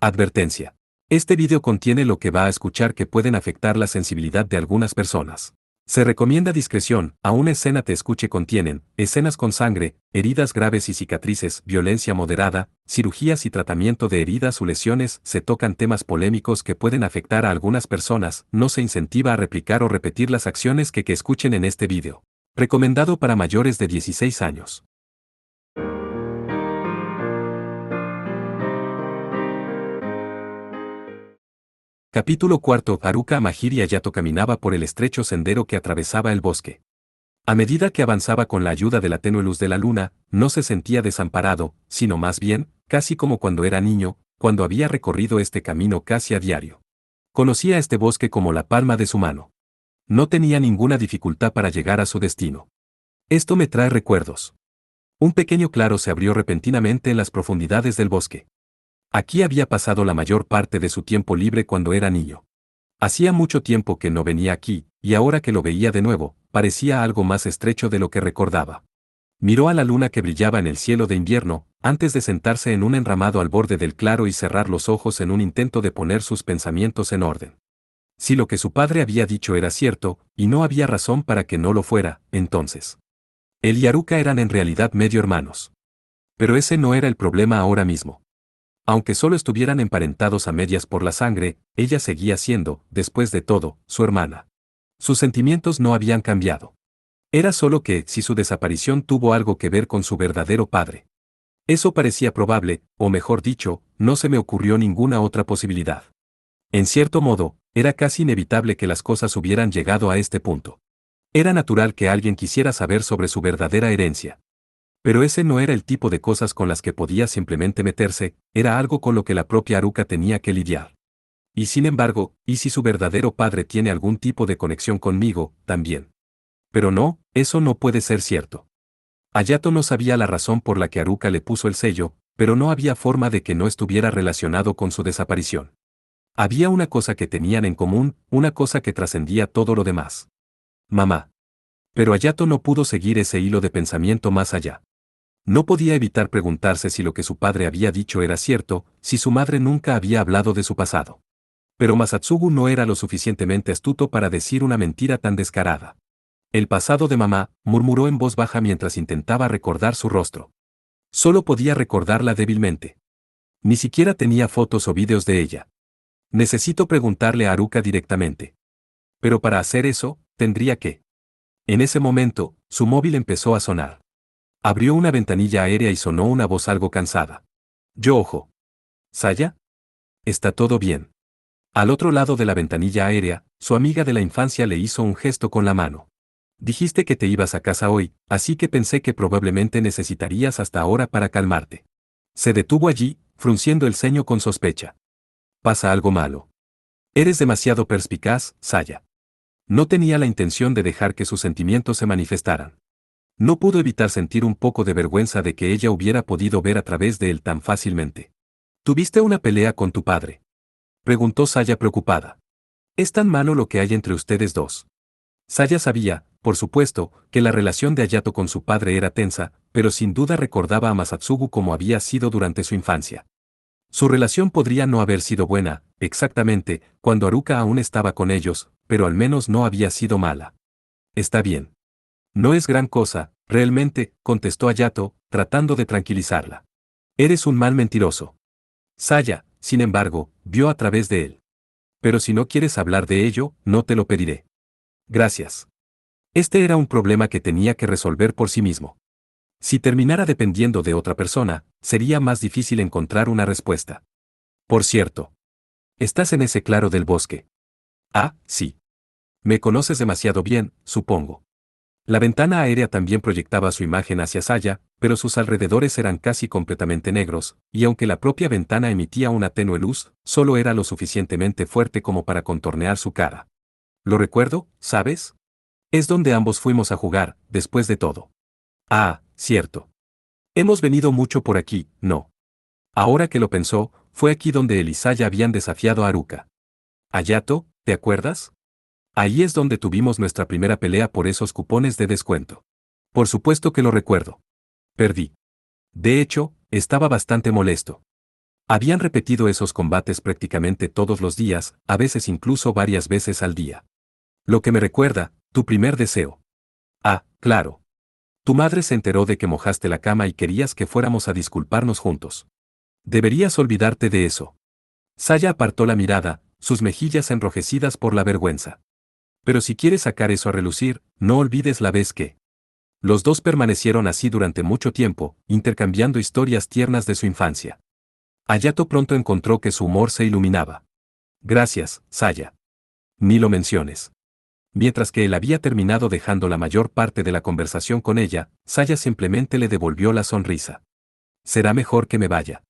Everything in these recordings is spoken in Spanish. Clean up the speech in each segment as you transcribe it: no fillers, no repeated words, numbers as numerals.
Advertencia. Este video contiene lo que va a escuchar que pueden afectar la sensibilidad de algunas personas. Se recomienda discreción, a una escena te escuche contienen, escenas con sangre, heridas graves y cicatrices, violencia moderada, cirugías y tratamiento de heridas o lesiones, se tocan temas polémicos que pueden afectar a algunas personas, no se incentiva a replicar o repetir las acciones que escuchen en este video. Recomendado para mayores de 16 años. Capítulo 4. Haruka Amahiri Hayato caminaba por el estrecho sendero que atravesaba el bosque. A medida que avanzaba con la ayuda de la tenue luz de la luna, no se sentía desamparado, sino más bien, casi como cuando era niño, cuando había recorrido este camino casi a diario. Conocía este bosque como la palma de su mano. No tenía ninguna dificultad para llegar a su destino. Esto me trae recuerdos. Un pequeño claro se abrió repentinamente en las profundidades del bosque. Aquí había pasado la mayor parte de su tiempo libre cuando era niño. Hacía mucho tiempo que no venía aquí, y ahora que lo veía de nuevo, parecía algo más estrecho de lo que recordaba. Miró a la luna que brillaba en el cielo de invierno, antes de sentarse en un enramado al borde del claro y cerrar los ojos en un intento de poner sus pensamientos en orden. Si lo que su padre había dicho era cierto, y no había razón para que no lo fuera, entonces él y Haruka eran en realidad medio hermanos. Pero ese no era el problema ahora mismo. Aunque solo estuvieran emparentados a medias por la sangre, ella seguía siendo, después de todo, su hermana. Sus sentimientos no habían cambiado. Era solo que, si su desaparición tuvo algo que ver con su verdadero padre. Eso parecía probable, o mejor dicho, no se me ocurrió ninguna otra posibilidad. En cierto modo, era casi inevitable que las cosas hubieran llegado a este punto. Era natural que alguien quisiera saber sobre su verdadera herencia. Pero ese no era el tipo de cosas con las que podía simplemente meterse, era algo con lo que la propia Haruka tenía que lidiar. Y sin embargo, ¿y si su verdadero padre tiene algún tipo de conexión conmigo, también? Pero no, eso no puede ser cierto. Hayato no sabía la razón por la que Haruka le puso el sello, pero no había forma de que no estuviera relacionado con su desaparición. Había una cosa que tenían en común, una cosa que trascendía todo lo demás. Mamá. Pero Hayato no pudo seguir ese hilo de pensamiento más allá. No podía evitar preguntarse si lo que su padre había dicho era cierto, si su madre nunca había hablado de su pasado. Pero Masatsugu no era lo suficientemente astuto para decir una mentira tan descarada. El pasado de mamá, murmuró en voz baja mientras intentaba recordar su rostro. Solo podía recordarla débilmente. Ni siquiera tenía fotos o vídeos de ella. Necesito preguntarle a Haruka directamente. Pero para hacer eso, tendría que. En ese momento, su móvil empezó a sonar. Abrió una ventanilla aérea y sonó una voz algo cansada. Yo ojo. ¿Saya? ¿Está todo bien? Al otro lado de la ventanilla aérea, su amiga de la infancia le hizo un gesto con la mano. Dijiste que te ibas a casa hoy, así que pensé que probablemente necesitarías hasta ahora para calmarte. Se detuvo allí, frunciendo el ceño con sospecha. ¿Pasa algo malo? Eres demasiado perspicaz, Saya. No tenía la intención de dejar que sus sentimientos se manifestaran. No pudo evitar sentir un poco de vergüenza de que ella hubiera podido ver a través de él tan fácilmente. ¿Tuviste una pelea con tu padre?, preguntó Saya preocupada. ¿Es tan malo lo que hay entre ustedes dos? Saya sabía, por supuesto, que la relación de Hayato con su padre era tensa, pero sin duda recordaba a Masatsugu como había sido durante su infancia. Su relación podría no haber sido buena, exactamente, cuando Haruka aún estaba con ellos, pero al menos no había sido mala. Está bien. No es gran cosa, realmente, contestó Hayato, tratando de tranquilizarla. Eres un mal mentiroso. Saya, sin embargo, vio a través de él. Pero si no quieres hablar de ello, no te lo pediré. Gracias. Este era un problema que tenía que resolver por sí mismo. Si terminara dependiendo de otra persona, sería más difícil encontrar una respuesta. Por cierto. ¿Estás en ese claro del bosque? Ah, sí. Me conoces demasiado bien, supongo. La ventana aérea también proyectaba su imagen hacia Saya, pero sus alrededores eran casi completamente negros, y aunque la propia ventana emitía una tenue luz, solo era lo suficientemente fuerte como para contornear su cara. Lo recuerdo, ¿sabes? Es donde ambos fuimos a jugar, después de todo. Ah, cierto. Hemos venido mucho por aquí, ¿no? Ahora que lo pensó, fue aquí donde él y Saya habían desafiado a Haruka. Hayato, ¿te acuerdas? Ahí es donde tuvimos nuestra primera pelea por esos cupones de descuento. Por supuesto que lo recuerdo. Perdí. De hecho, estaba bastante molesto. Habían repetido esos combates prácticamente todos los días, a veces incluso varias veces al día. Lo que me recuerda, tu primer deseo. Ah, claro. Tu madre se enteró de que mojaste la cama y querías que fuéramos a disculparnos juntos. Deberías olvidarte de eso. Saya apartó la mirada, sus mejillas enrojecidas por la vergüenza. Pero si quieres sacar eso a relucir, no olvides la vez que... Los dos permanecieron así durante mucho tiempo, intercambiando historias tiernas de su infancia. Hayato pronto encontró que su humor se iluminaba. Gracias, Saya. Ni lo menciones. Mientras que él había terminado dejando la mayor parte de la conversación con ella, Saya simplemente le devolvió la sonrisa. Será mejor que me vaya.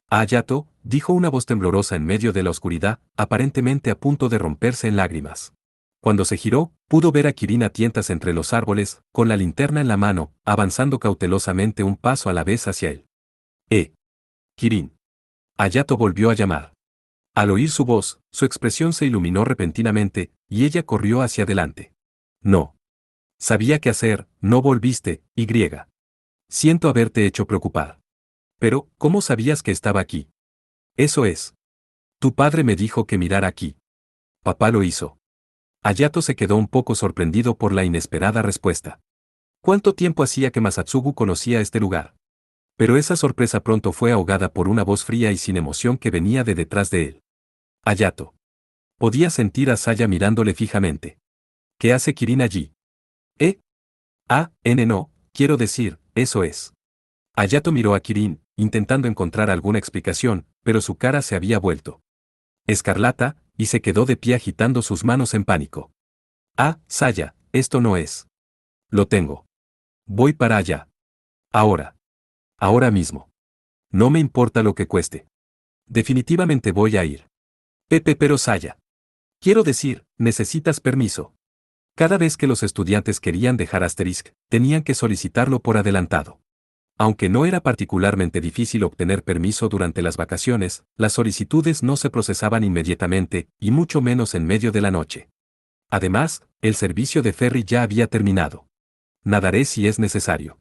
Hayato, dijo una voz temblorosa en medio de la oscuridad, aparentemente a punto de romperse en lágrimas. Cuando se giró, pudo ver a Kirin a tientas entre los árboles, con la linterna en la mano, avanzando cautelosamente un paso a la vez hacia él. Kirin. Hayato volvió a llamar. Al oír su voz, su expresión se iluminó repentinamente, y ella corrió hacia adelante. No. Sabía qué hacer, no volviste, y. Siento haberte hecho preocupar. Pero, ¿cómo sabías que estaba aquí? Eso es. Tu padre me dijo que mirara aquí. Papá lo hizo. Hayato se quedó un poco sorprendido por la inesperada respuesta. ¿Cuánto tiempo hacía que Masatsugu conocía este lugar? Pero esa sorpresa pronto fue ahogada por una voz fría y sin emoción que venía de detrás de él. Hayato. Podía sentir a Saya mirándole fijamente. ¿Qué hace Kirin allí? No, quiero decir, eso es. Hayato miró a Kirin, intentando encontrar alguna explicación, pero su cara se había vuelto escarlata, y se quedó de pie agitando sus manos en pánico. Saya, esto no es. Lo tengo. Voy para allá. Ahora. Ahora mismo. No me importa lo que cueste. Definitivamente voy a ir. Pero Saya. Quiero decir, necesitas permiso. Cada vez que los estudiantes querían dejar Asterisk, tenían que solicitarlo por adelantado. Aunque no era particularmente difícil obtener permiso durante las vacaciones, las solicitudes no se procesaban inmediatamente, y mucho menos en medio de la noche. Además, el servicio de ferry ya había terminado. Nadaré si es necesario.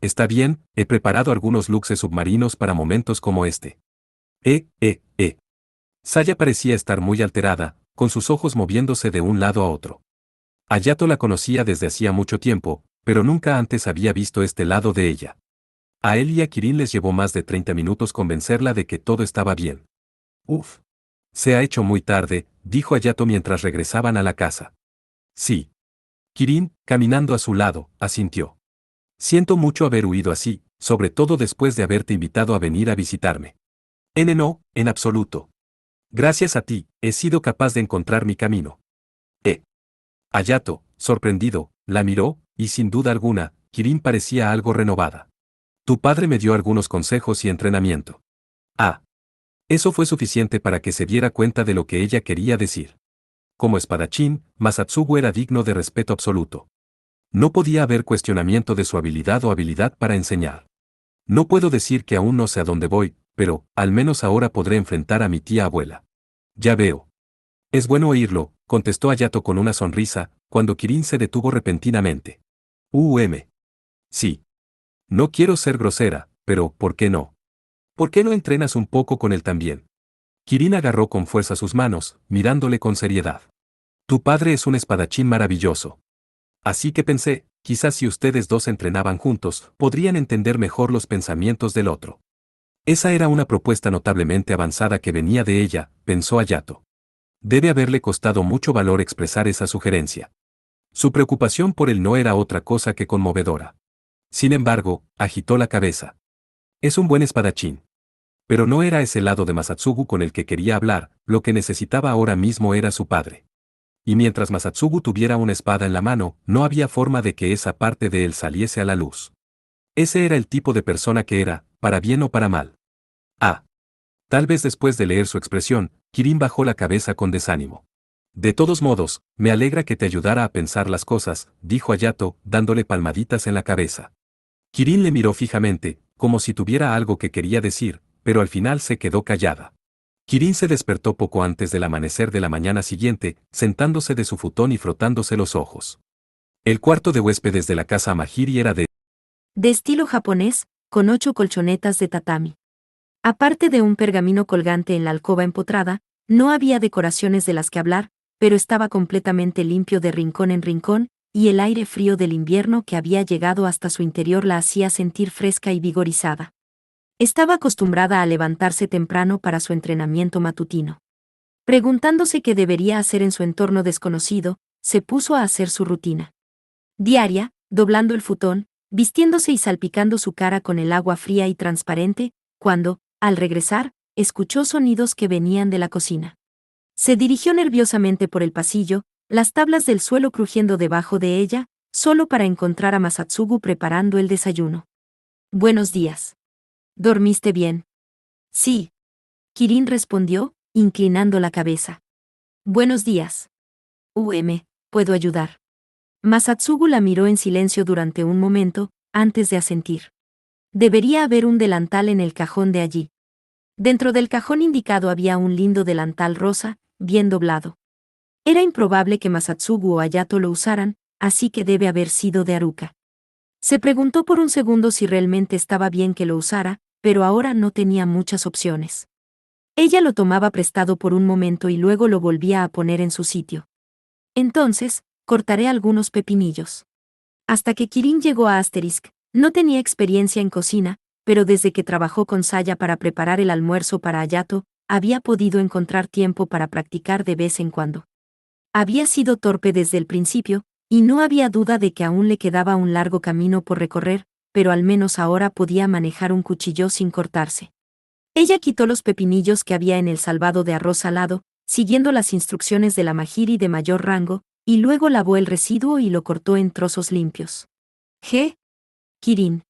Está bien, he preparado algunos luxes submarinos para momentos como este. Saya parecía estar muy alterada, con sus ojos moviéndose de un lado a otro. Hayato la conocía desde hacía mucho tiempo, pero nunca antes había visto este lado de ella. A él y a Kirin les llevó más de 30 minutos convencerla de que todo estaba bien. Uf. Se ha hecho muy tarde, dijo Hayato mientras regresaban a la casa. Sí. Kirin, caminando a su lado, asintió. Siento mucho haber huido así, sobre todo después de haberte invitado a venir a visitarme. No, en absoluto. Gracias a ti, he sido capaz de encontrar mi camino. Hayato, sorprendido, la miró, y sin duda alguna, Kirin parecía algo renovada. Tu padre me dio algunos consejos y entrenamiento. Eso fue suficiente para que se diera cuenta de lo que ella quería decir. Como espadachín, Masatsugu era digno de respeto absoluto. No podía haber cuestionamiento de su habilidad o habilidad para enseñar. No puedo decir que aún no sé a dónde voy, pero, al menos ahora podré enfrentar a mi tía abuela. Ya veo. Es bueno oírlo, contestó Hayato con una sonrisa, cuando Kirin se detuvo repentinamente. Sí. No quiero ser grosera, pero, ¿por qué no? ¿Por qué no entrenas un poco con él también? Kirin agarró con fuerza sus manos, mirándole con seriedad. Tu padre es un espadachín maravilloso. Así que pensé, quizás si ustedes dos entrenaban juntos, podrían entender mejor los pensamientos del otro. Esa era una propuesta notablemente avanzada que venía de ella, pensó Hayato. Debe haberle costado mucho valor expresar esa sugerencia. Su preocupación por él no era otra cosa que conmovedora. Sin embargo, agitó la cabeza. Es un buen espadachín. Pero no era ese lado de Masatsugu con el que quería hablar, lo que necesitaba ahora mismo era su padre. Y mientras Masatsugu tuviera una espada en la mano, no había forma de que esa parte de él saliese a la luz. Ese era el tipo de persona que era, para bien o para mal. Tal vez después de leer su expresión, Kirin bajó la cabeza con desánimo. De todos modos, me alegra que te ayudara a pensar las cosas, dijo Hayato, dándole palmaditas en la cabeza. Kirin le miró fijamente, como si tuviera algo que quería decir, pero al final se quedó callada. Kirin se despertó poco antes del amanecer de la mañana siguiente, sentándose de su futón y frotándose los ojos. El cuarto de huéspedes de la casa Mahiri era de estilo japonés, con 8 colchonetas de tatami. Aparte de un pergamino colgante en la alcoba empotrada, no había decoraciones de las que hablar, pero estaba completamente limpio de rincón en rincón, y el aire frío del invierno que había llegado hasta su interior la hacía sentir fresca y vigorizada. Estaba acostumbrada a levantarse temprano para su entrenamiento matutino. Preguntándose qué debería hacer en su entorno desconocido, se puso a hacer su rutina diaria, doblando el futón, vistiéndose y salpicando su cara con el agua fría y transparente, cuando, al regresar, escuchó sonidos que venían de la cocina. Se dirigió nerviosamente por el pasillo, las tablas del suelo crujiendo debajo de ella, solo para encontrar a Masatsugu preparando el desayuno. Buenos días. ¿Dormiste bien? Sí. Kirin respondió, inclinando la cabeza. Buenos días. ¿Puedo ayudar? Masatsugu la miró en silencio durante un momento, antes de asentir. Debería haber un delantal en el cajón de allí. Dentro del cajón indicado había un lindo delantal rosa, bien doblado. Era improbable que Masatsugu o Hayato lo usaran, así que debe haber sido de Haruka. Se preguntó por un segundo si realmente estaba bien que lo usara, pero ahora no tenía muchas opciones. Ella lo tomaba prestado por un momento y luego lo volvía a poner en su sitio. Entonces, cortaré algunos pepinillos. Hasta que Kirin llegó a Asterisk, no tenía experiencia en cocina, pero desde que trabajó con Saya para preparar el almuerzo para Hayato, había podido encontrar tiempo para practicar de vez en cuando. Había sido torpe desde el principio, y no había duda de que aún le quedaba un largo camino por recorrer, pero al menos ahora podía manejar un cuchillo sin cortarse. Ella quitó los pepinillos que había en el salvado de arroz salado, siguiendo las instrucciones de la Mahiri de mayor rango, y luego lavó el residuo y lo cortó en trozos limpios. Kirin.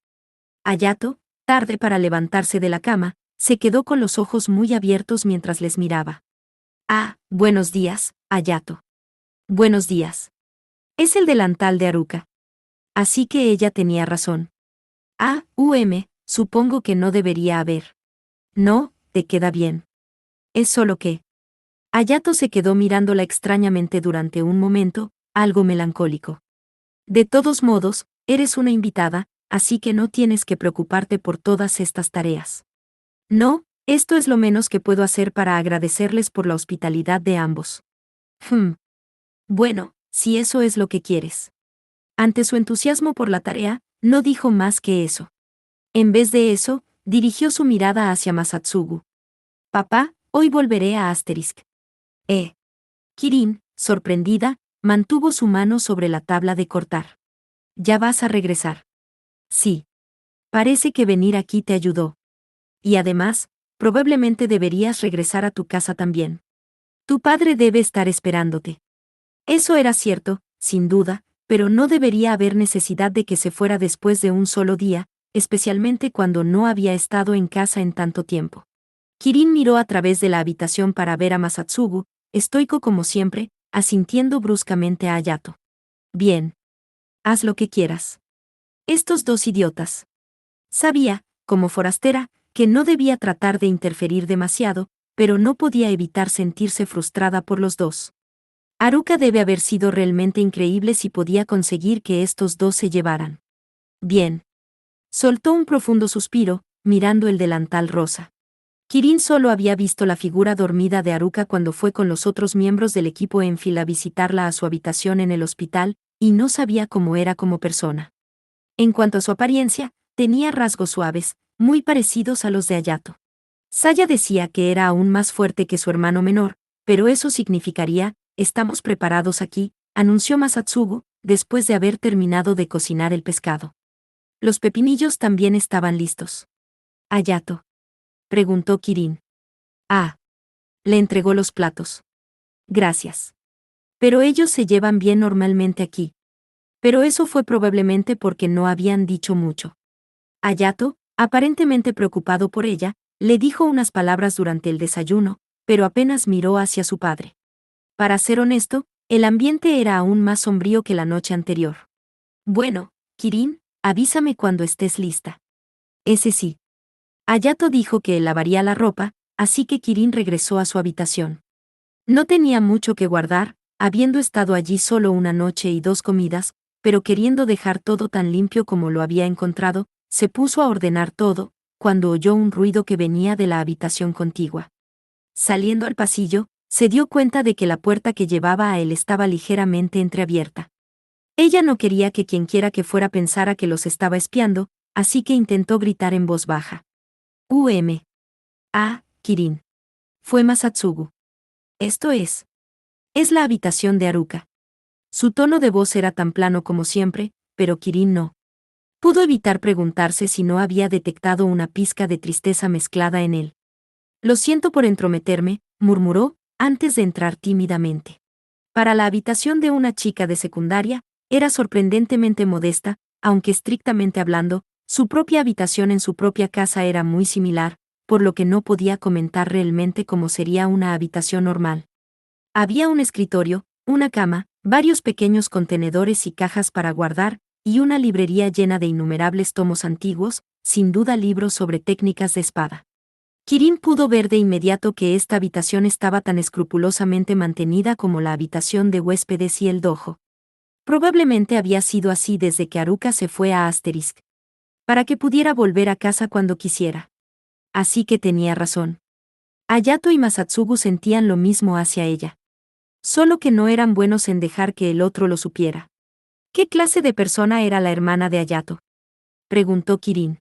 Hayato, tarde para levantarse de la cama, se quedó con los ojos muy abiertos mientras les miraba. Buenos días, Hayato. Buenos días. Es el delantal de Haruka. Así que ella tenía razón. Supongo que no debería haber. No, te queda bien. Es solo que... Hayato se quedó mirándola extrañamente durante un momento, algo melancólico. De todos modos, eres una invitada, así que no tienes que preocuparte por todas estas tareas. No, esto es lo menos que puedo hacer para agradecerles por la hospitalidad de ambos. Bueno, si eso es lo que quieres. Ante su entusiasmo por la tarea, no dijo más que eso. En vez de eso, dirigió su mirada hacia Masatsugu. Papá, hoy volveré a Asterisk. Kirin, sorprendida, mantuvo su mano sobre la tabla de cortar. ¿Ya vas a regresar? Sí. Parece que venir aquí te ayudó. Y además, probablemente deberías regresar a tu casa también. Tu padre debe estar esperándote. Eso era cierto, sin duda, pero no debería haber necesidad de que se fuera después de un solo día, especialmente cuando no había estado en casa en tanto tiempo. Kirin miró a través de la habitación para ver a Masatsugu, estoico como siempre, asintiendo bruscamente a Hayato. Bien. Haz lo que quieras. Estos dos idiotas. Sabía, como forastera, que no debía tratar de interferir demasiado, pero no podía evitar sentirse frustrada por los dos. Haruka debe haber sido realmente increíble si podía conseguir que estos dos se llevaran. Bien. Soltó un profundo suspiro, mirando el delantal rosa. Kirin solo había visto la figura dormida de Haruka cuando fue con los otros miembros del equipo Enfil a visitarla a su habitación en el hospital, y no sabía cómo era como persona. En cuanto a su apariencia, tenía rasgos suaves, muy parecidos a los de Hayato. Saya decía que era aún más fuerte que su hermano menor, pero eso significaría, estamos preparados aquí, anunció Masatsugu, después de haber terminado de cocinar el pescado. Los pepinillos también estaban listos. Hayato. Preguntó Kirin. Le entregó los platos. Gracias. Pero ellos se llevan bien normalmente aquí. Pero eso fue probablemente porque no habían dicho mucho. Hayato, aparentemente preocupado por ella, le dijo unas palabras durante el desayuno, pero apenas miró hacia su padre. Para ser honesto, el ambiente era aún más sombrío que la noche anterior. Bueno, Kirin, avísame cuando estés lista. Ese sí. Hayato dijo que él lavaría la ropa, así que Kirin regresó a su habitación. No tenía mucho que guardar, habiendo estado allí solo una noche y 2 comidas, pero queriendo dejar todo tan limpio como lo había encontrado, se puso a ordenar todo, cuando oyó un ruido que venía de la habitación contigua. Saliendo al pasillo, se dio cuenta de que la puerta que llevaba a él estaba ligeramente entreabierta. Ella no quería que quienquiera que fuera pensara que los estaba espiando, así que intentó gritar en voz baja. Kirin. Fue Masatsugu. Esto es. Es la habitación de Haruka. Su tono de voz era tan plano como siempre, pero Kirin no pudo evitar preguntarse si no había detectado una pizca de tristeza mezclada en él. Lo siento por entrometerme, murmuró, antes de entrar tímidamente. Para la habitación de una chica de secundaria, era sorprendentemente modesta, aunque estrictamente hablando, su propia habitación en su propia casa era muy similar, por lo que no podía comentar realmente cómo sería una habitación normal. Había un escritorio, una cama, varios pequeños contenedores y cajas para guardar, y una librería llena de innumerables tomos antiguos, sin duda libros sobre técnicas de espada. Kirin pudo ver de inmediato que esta habitación estaba tan escrupulosamente mantenida como la habitación de huéspedes y el dojo. Probablemente había sido así desde que Haruka se fue a Asterisk, para que pudiera volver a casa cuando quisiera. Así que tenía razón. Hayato y Masatsugu sentían lo mismo hacia ella. Solo que no eran buenos en dejar que el otro lo supiera. ¿Qué clase de persona era la hermana de Hayato?, preguntó Kirin.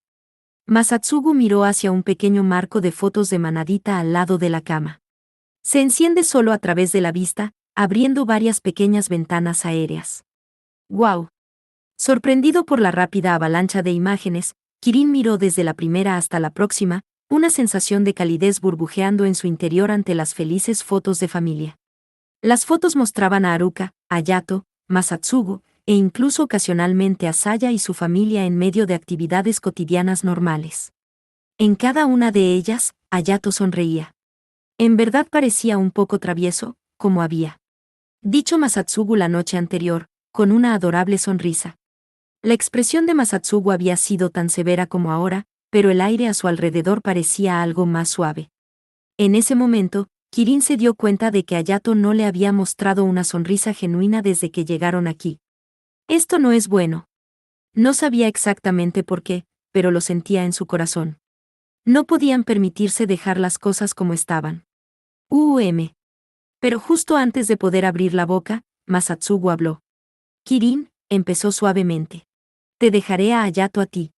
Masatsugu miró hacia un pequeño marco de fotos de Manadita al lado de la cama. Se enciende solo a través de la vista, abriendo varias pequeñas ventanas aéreas. ¡Guau! Sorprendido por la rápida avalancha de imágenes, Kirin miró desde la primera hasta la próxima, una sensación de calidez burbujeando en su interior ante las felices fotos de familia. Las fotos mostraban a Haruka, Hayato, Masatsugu, e incluso ocasionalmente a Saya y su familia en medio de actividades cotidianas normales. En cada una de ellas, Hayato sonreía. En verdad parecía un poco travieso, como había dicho Masatsugu la noche anterior, con una adorable sonrisa. La expresión de Masatsugu había sido tan severa como ahora, pero el aire a su alrededor parecía algo más suave. En ese momento, Kirin se dio cuenta de que Hayato no le había mostrado una sonrisa genuina desde que llegaron aquí. Esto no es bueno. No sabía exactamente por qué, pero lo sentía en su corazón. No podían permitirse dejar las cosas como estaban. Pero justo antes de poder abrir la boca, Masatsugu habló. Kirin, empezó suavemente. Te dejaré a Hayato a ti.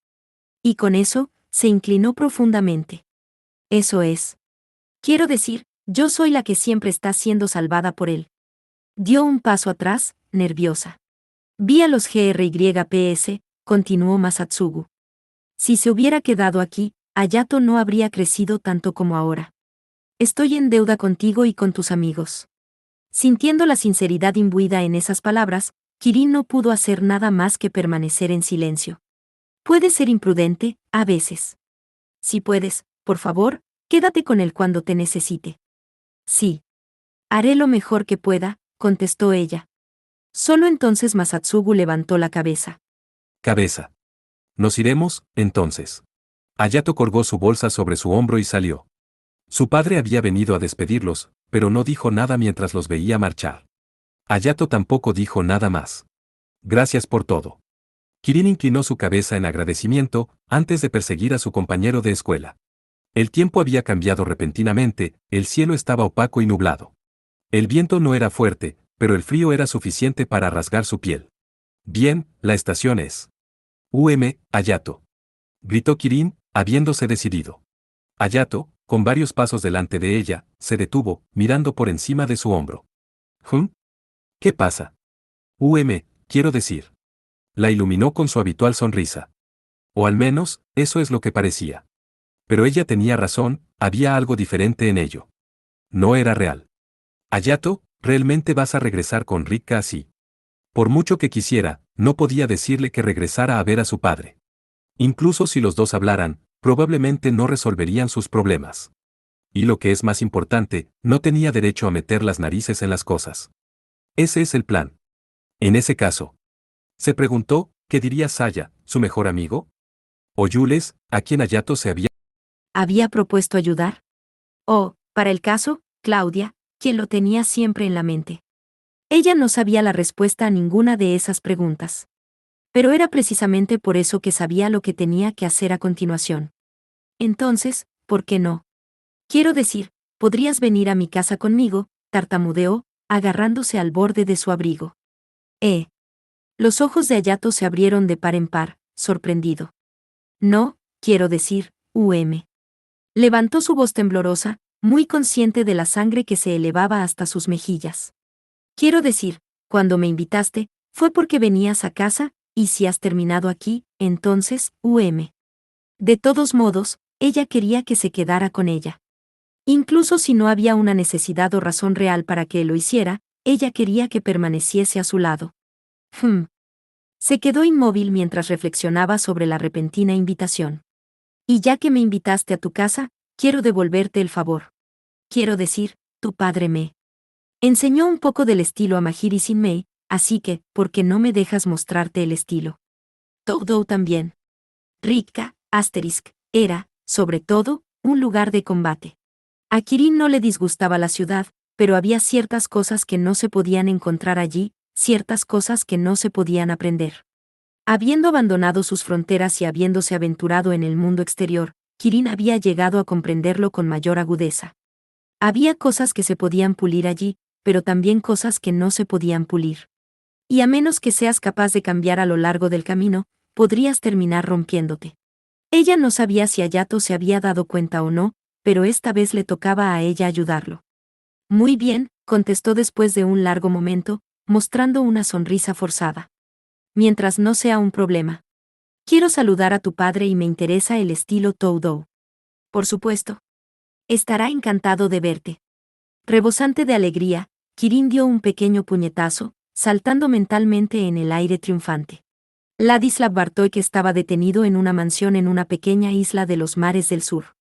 Y con eso, se inclinó profundamente. Eso es. Quiero decir, yo soy la que siempre está siendo salvada por él. Dio un paso atrás, nerviosa. Vi a los GRYPS, continuó Masatsugu. Si se hubiera quedado aquí, Hayato no habría crecido tanto como ahora. Estoy en deuda contigo y con tus amigos. Sintiendo la sinceridad imbuida en esas palabras, Kirin no pudo hacer nada más que permanecer en silencio. Puedes ser imprudente, a veces. Si puedes, por favor, quédate con él cuando te necesite. Sí. Haré lo mejor que pueda, contestó ella. Solo entonces Masatsugu levantó la cabeza. Cabeza. Nos iremos, entonces. Hayato colgó su bolsa sobre su hombro y salió. Su padre había venido a despedirlos, pero no dijo nada mientras los veía marchar. Hayato tampoco dijo nada más. Gracias por todo. Kirin inclinó su cabeza en agradecimiento, antes de perseguir a su compañero de escuela. El tiempo había cambiado repentinamente, el cielo estaba opaco y nublado. El viento no era fuerte, pero el frío era suficiente para rasgar su piel. Bien, la estación es. Hayato. Gritó Kirin, habiéndose decidido. Hayato, con varios pasos delante de ella, se detuvo, mirando por encima de su hombro. ¿Qué pasa? Quiero decir. La iluminó con su habitual sonrisa. O al menos, eso es lo que parecía. Pero ella tenía razón, había algo diferente en ello. No era real. Hayato, ¿realmente vas a regresar con Rika así? Por mucho que quisiera, no podía decirle que regresara a ver a su padre. Incluso si los dos hablaran, probablemente no resolverían sus problemas. Y lo que es más importante, no tenía derecho a meter las narices en las cosas. Ese es el plan. En ese caso. Se preguntó, ¿qué diría Saya, su mejor amigo? O Jules, a quien Hayato se ¿Había propuesto ayudar? O, para el caso, Claudia, quien lo tenía siempre en la mente. Ella no sabía la respuesta a ninguna de esas preguntas. Pero era precisamente por eso que sabía lo que tenía que hacer a continuación. Entonces, ¿por qué no? Quiero decir, podrías venir a mi casa conmigo, tartamudeó, agarrándose al borde de su abrigo. Los ojos de Hayato se abrieron de par en par, sorprendido. No, quiero decir, Levantó su voz temblorosa, muy consciente de la sangre que se elevaba hasta sus mejillas. Quiero decir, cuando me invitaste, fue porque venías a casa, y si has terminado aquí, entonces, De todos modos, ella quería que se quedara con ella. Incluso si no había una necesidad o razón real para que él lo hiciera, ella quería que permaneciese a su lado. Se quedó inmóvil mientras reflexionaba sobre la repentina invitación. Y ya que me invitaste a tu casa, quiero devolverte el favor. Quiero decir, tu padre me enseñó un poco del estilo a Mahiri Sinmei, así que, ¿por qué no me dejas mostrarte el estilo? Todo también. Rikka, era, sobre todo, un lugar de combate. A Kirin no le disgustaba la ciudad, pero había ciertas cosas que no se podían encontrar allí, ciertas cosas que no se podían aprender. Habiendo abandonado sus fronteras y habiéndose aventurado en el mundo exterior, Kirin había llegado a comprenderlo con mayor agudeza. Había cosas que se podían pulir allí, pero también cosas que no se podían pulir. Y a menos que seas capaz de cambiar a lo largo del camino, podrías terminar rompiéndote. Ella no sabía si Hayato se había dado cuenta o no, pero esta vez le tocaba a ella ayudarlo. Muy bien, contestó después de un largo momento, mostrando una sonrisa forzada. Mientras no sea un problema. Quiero saludar a tu padre y me interesa el estilo Todo. Por supuesto. Estará encantado de verte. Rebosante de alegría, Kirin dio un pequeño puñetazo, saltando mentalmente en el aire triunfante. Ladislav Bartók estaba detenido en una mansión en una pequeña isla de los mares del sur.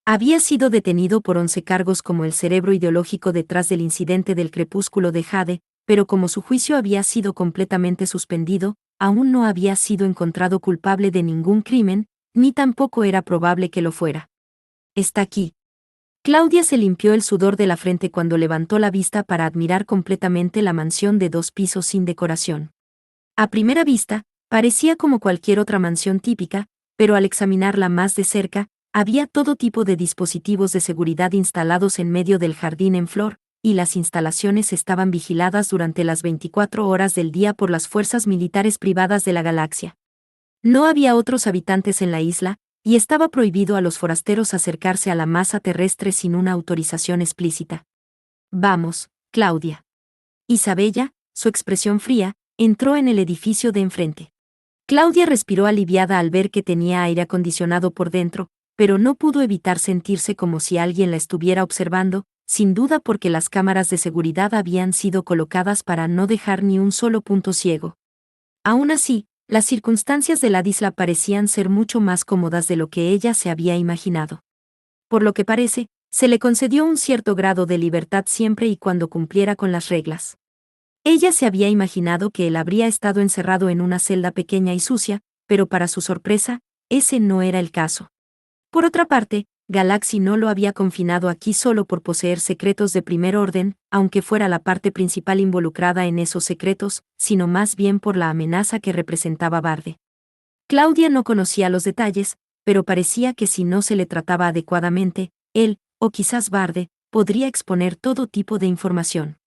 Había sido detenido por 11 cargos como el cerebro ideológico detrás del incidente del crepúsculo de Jade, pero como su juicio había sido completamente suspendido, aún no había sido encontrado culpable de ningún crimen, ni tampoco era probable que lo fuera. Está aquí. Claudia se limpió el sudor de la frente cuando levantó la vista para admirar completamente la mansión de 2 pisos sin decoración. A primera vista, parecía como cualquier otra mansión típica, pero al examinarla más de cerca, había todo tipo de dispositivos de seguridad instalados en medio del jardín en flor, y las instalaciones estaban vigiladas durante las 24 horas del día por las fuerzas militares privadas de la galaxia. No había otros habitantes en la isla, y estaba prohibido a los forasteros acercarse a la masa terrestre sin una autorización explícita. Vamos, Claudia. Isabella, su expresión fría, entró en el edificio de enfrente. Claudia respiró aliviada al ver que tenía aire acondicionado por dentro, pero no pudo evitar sentirse como si alguien la estuviera observando, sin duda porque las cámaras de seguridad habían sido colocadas para no dejar ni un solo punto ciego. Aún así, las circunstancias de la isla parecían ser mucho más cómodas de lo que ella se había imaginado. Por lo que parece, se le concedió un cierto grado de libertad siempre y cuando cumpliera con las reglas. Ella se había imaginado que él habría estado encerrado en una celda pequeña y sucia, pero para su sorpresa, ese no era el caso. Por otra parte, Galaxy no lo había confinado aquí solo por poseer secretos de primer orden, aunque fuera la parte principal involucrada en esos secretos, sino más bien por la amenaza que representaba Barde. Claudia no conocía los detalles, pero parecía que si no se le trataba adecuadamente, él, o quizás Barde, podría exponer todo tipo de información.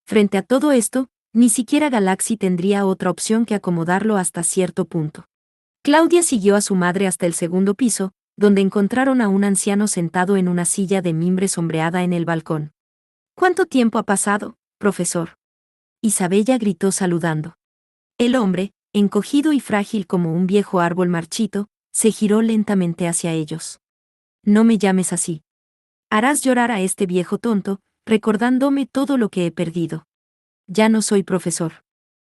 Frente a todo esto, ni siquiera Galaxy tendría otra opción que acomodarlo hasta cierto punto. Claudia siguió a su madre hasta el segundo piso, donde encontraron a un anciano sentado en una silla de mimbre sombreada en el balcón. ¿Cuánto tiempo ha pasado, profesor? Isabella gritó saludando. El hombre, encogido y frágil como un viejo árbol marchito, se giró lentamente hacia ellos. No me llames así. Harás llorar a este viejo tonto, recordándome todo lo que he perdido. Ya no soy profesor.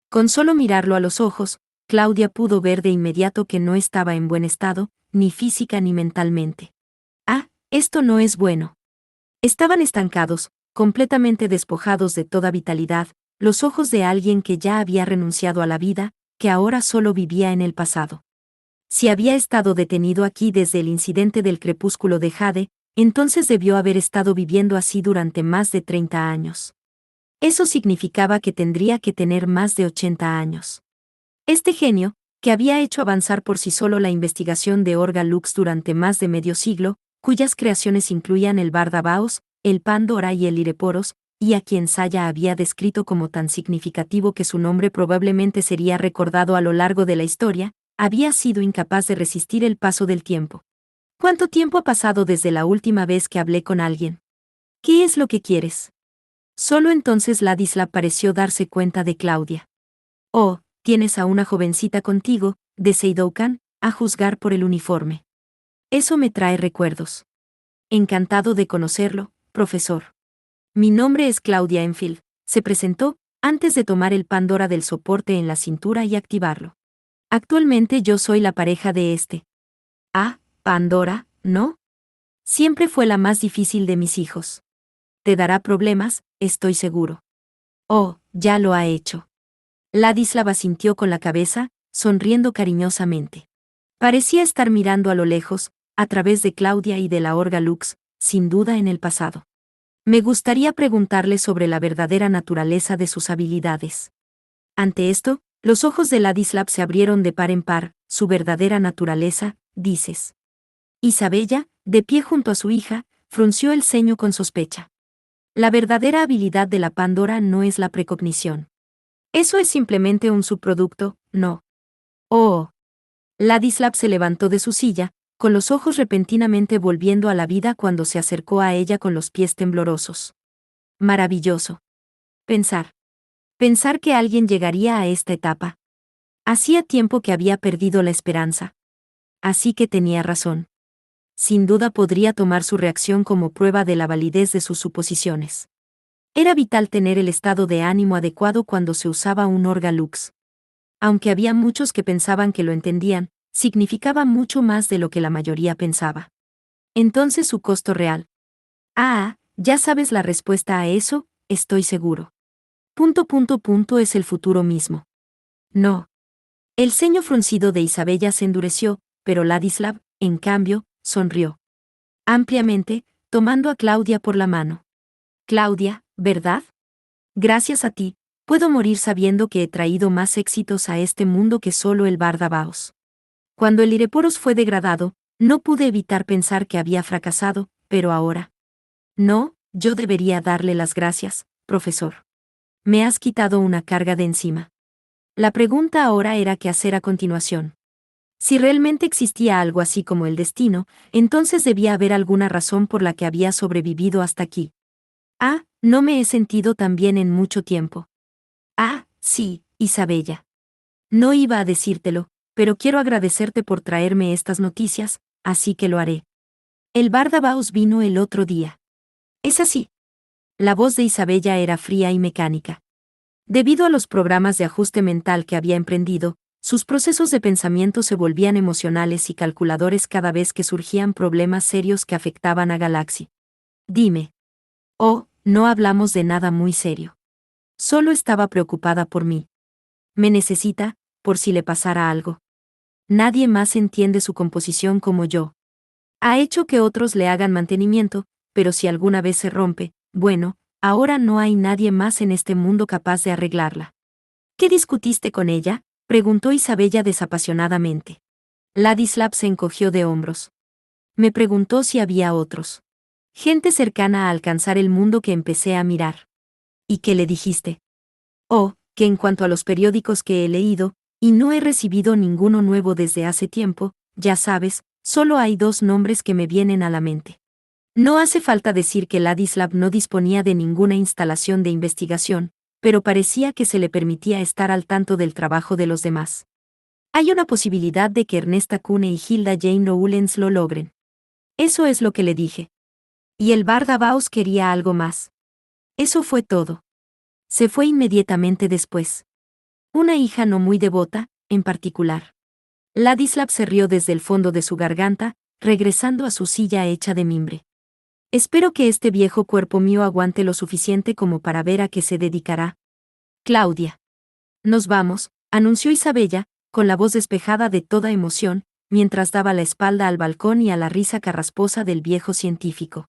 Con solo mirarlo a los ojos, Claudia pudo ver de inmediato que no estaba en buen estado, ni física ni mentalmente. Ah, esto no es bueno. Estaban estancados, completamente despojados de toda vitalidad, los ojos de alguien que ya había renunciado a la vida, que ahora solo vivía en el pasado. Si había estado detenido aquí desde el incidente del crepúsculo de Jade, entonces debió haber estado viviendo así durante más de 30 años. Eso significaba que tendría que tener más de 80 años. Este genio, que había hecho avanzar por sí solo la investigación de Orga Lux durante más de medio siglo, cuyas creaciones incluían el Bardabaos, el Pandora y el Lireporos, y a quien Saya había descrito como tan significativo que su nombre probablemente sería recordado a lo largo de la historia, había sido incapaz de resistir el paso del tiempo. ¿Cuánto tiempo ha pasado desde la última vez que hablé con alguien? ¿Qué es lo que quieres? Solo entonces Ladislav pareció darse cuenta de Claudia. Oh, tienes a una jovencita contigo, de Seidoukan, a juzgar por el uniforme. Eso me trae recuerdos. Encantado de conocerlo, profesor. Mi nombre es Claudia Enfield, se presentó, antes de tomar el Pandora del soporte en la cintura y activarlo. Actualmente yo soy la pareja de este. Ah, Pandora, ¿no? Siempre fue la más difícil de mis hijos. Te dará problemas, estoy seguro. Oh, ya lo ha hecho. Ladislav asintió con la cabeza, sonriendo cariñosamente. Parecía estar mirando a lo lejos, a través de Claudia y de la Orga Lux, sin duda en el pasado. Me gustaría preguntarle sobre la verdadera naturaleza de sus habilidades. Ante esto, los ojos de Ladislav se abrieron de par en par. Su verdadera naturaleza, dices. Isabella, de pie junto a su hija, frunció el ceño con sospecha. La verdadera habilidad de la Pandora no es la precognición. Eso es simplemente un subproducto, ¿no? Oh. Ladislav se levantó de su silla, con los ojos repentinamente volviendo a la vida cuando se acercó a ella con los pies temblorosos. Maravilloso. Pensar que alguien llegaría a esta etapa. Hacía tiempo que había perdido la esperanza. Así que tenía razón. Sin duda podría tomar su reacción como prueba de la validez de sus suposiciones. Era vital tener el estado de ánimo adecuado cuando se usaba un Orga Lux. Aunque había muchos que pensaban que lo entendían, significaba mucho más de lo que la mayoría pensaba. Entonces su costo real. Ya sabes la respuesta a eso, estoy seguro. Es el futuro mismo. No. El ceño fruncido de Isabella se endureció, pero Ladislav, en cambio, sonrió. Ampliamente, tomando a Claudia por la mano. Claudia, ¿verdad? Gracias a ti, puedo morir sabiendo que he traído más éxitos a este mundo que solo el Bardabaos. Cuando el Lireporos fue degradado, no pude evitar pensar que había fracasado, pero ahora. No, yo debería darle las gracias, profesor. Me has quitado una carga de encima. La pregunta ahora era qué hacer a continuación. Si realmente existía algo así como el destino, entonces debía haber alguna razón por la que había sobrevivido hasta aquí. No me he sentido tan bien en mucho tiempo. Sí, Isabella. No iba a decírtelo, pero quiero agradecerte por traerme estas noticias, así que lo haré. El Bardabaos vino el otro día. ¿Es así? La voz de Isabella era fría y mecánica. Debido a los programas de ajuste mental que había emprendido, sus procesos de pensamiento se volvían emocionales y calculadores cada vez que surgían problemas serios que afectaban a Galaxy. Dime. Oh, no hablamos de nada muy serio. Solo estaba preocupada por mí. Me necesita, por si le pasara algo. Nadie más entiende su composición como yo. Ha hecho que otros le hagan mantenimiento, pero si alguna vez se rompe, bueno, ahora no hay nadie más en este mundo capaz de arreglarla. ¿Qué discutiste con ella?, preguntó Isabella desapasionadamente. Ladislav se encogió de hombros. Me preguntó si había otros. Gente cercana a alcanzar el mundo que empecé a mirar. ¿Y qué le dijiste? Oh, que en cuanto a los periódicos que he leído, y no he recibido ninguno nuevo desde hace tiempo, ya sabes, solo hay dos nombres que me vienen a la mente. No hace falta decir que Ladislav no disponía de ninguna instalación de investigación, pero parecía que se le permitía estar al tanto del trabajo de los demás. Hay una posibilidad de que Ernesta Kuhne y Hilda Jane Rowlands lo logren. Eso es lo que le dije. Y el Bardabaos quería algo más. Eso fue todo. Se fue inmediatamente después. Una hija no muy devota, en particular. Ladislav se rió desde el fondo de su garganta, regresando a su silla hecha de mimbre. Espero que este viejo cuerpo mío aguante lo suficiente como para ver a qué se dedicará. Claudia. Nos vamos, anunció Isabella, con la voz despejada de toda emoción, mientras daba la espalda al balcón y a la risa carrasposa del viejo científico.